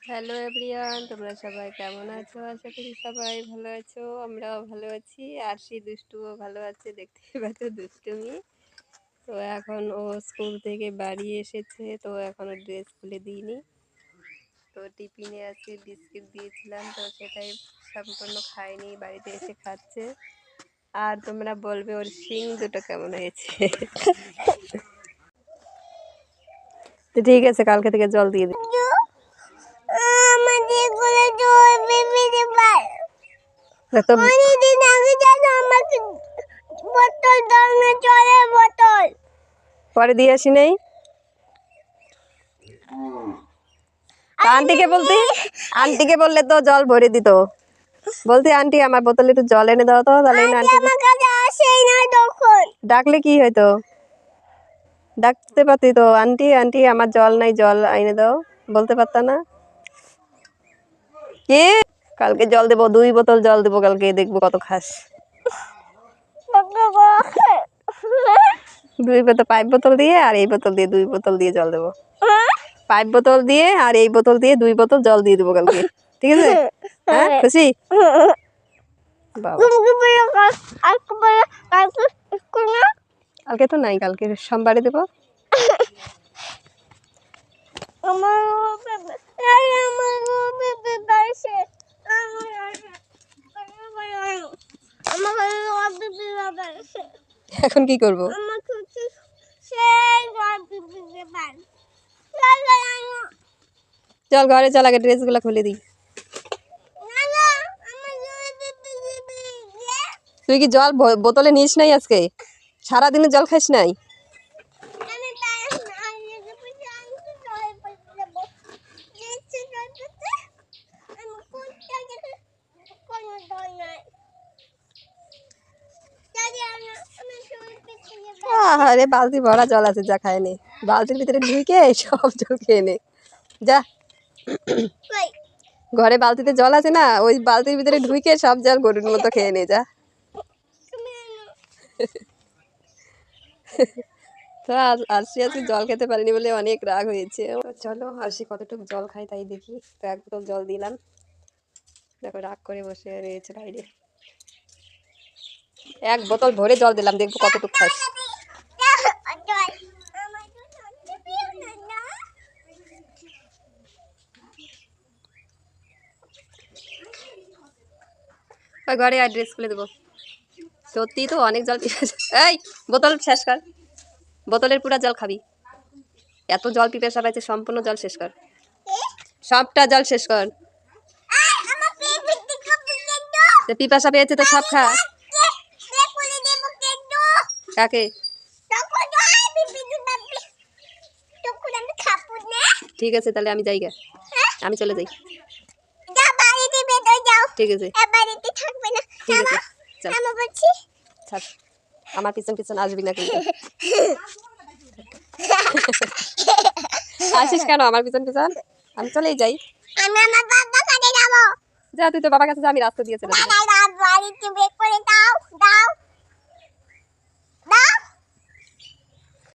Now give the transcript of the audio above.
Hello everyone, তোমরা সবাই কেমন আছো? আশা করি সবাই ভালো আছো। আমরাও ভালো আছি। আর সেই দুষ্টুও ভালো আছে, দেখতেই পাচ্ছ দুষ্টুমি। তো এখন ও স্কুল থেকে বাড়ি এসেছে, তো এখনও ড্রেস খুলে দিইনি। তো টিফিনে আজকে বিস্কিট দিয়েছিলাম, তো সেটাই সম্পূর্ণ খায়নি, বাড়িতে এসে খাচ্ছে। আর তোমরা বলবে ওর শিং দুটো কেমন হয়েছে। তো ঠিক আছে, কালকে থেকে জল দিয়ে দিই। পরে দিয়ে আসি নাই। আন্টিকে বললে তো জল ভরে দিত। বলতে আন্টি আমার বোতলে একটু জল এনে দাও তো, তাহলে ডাকলে কি হয়তো, ডাকতে পারতি তো, আন্টি আন্টি আমার জল নাই, জল এনে দাও, বলতে পারতা না? কি কালকে জল দেবো, 2 বোতল জল দেবো কালকে, দেখবো কত খাস। 2 বোতল, 5 বোতল দিয়ে আর এই বোতল দিয়ে 2 বোতল দিয়ে জল দেবো। 5 বোতল দিয়ে আর এই বোতল দিয়ে 2 বোতল জল দিয়ে দেবো কালকে, ঠিক আছে? হ্যাঁ, খুশি? কালকে তো নাই, কালকে সোমবারে দেবো। এখন কি করব? চল ঘরে চল, আগে ড্রেসগুলো খুলে দিই। তুই কি জল বোতলে নিস নাই আজকে? সারাদিনে জল খাস নাই? আরে বালতি ভরা জল আছে, যা খায় নে। বালতির ভিতরে ঢুকে সব জল খেয়ে নে, যা। ঘরে বালতিতে জল আছে না, ওই বালতির ভিতরে ঢুকে সব জল গরুর মতো খেয়ে নে, যা। তো আরশি আজকে জল খেতে পারিনি বলে অনেক রাগ হয়েছে। চলো আরশি কতটুকু জল খাই তাই দেখি। তো 1 বোতল জল দিলাম, দেখো রাগ করে বসে রয়েছে বাইরে। 1 বোতল ভরে জল দিলাম, দেখবো কতটুকু খাস। ঘরে আর ড্রেস খুলে দেবো। সত্যি তো অনেক জল পিপাসা। এই বোতল শেষ কর, বোতলের পুরা জল খাবি। এত জল পিপাসা পাইছে, সম্পূর্ণ জল শেষ কর, সবটা জল শেষ কর। পিপাসা পেয়েছে তো সব খা। কাকে? ঠিক আছে, তাহলে আমি যাই গে, আমি চলে যাই। ঠিক আছে, ঠিক আছে, চল। ছাড়, আমার পিছন পিছন আসবি না কিন্তু। আসিস কেন আমার পিছন পিছন? আমি চলেই যাই। যা, তুই তো বাবার কাছে যা, আমি রাস্তা দিয়ে চলে যাবো।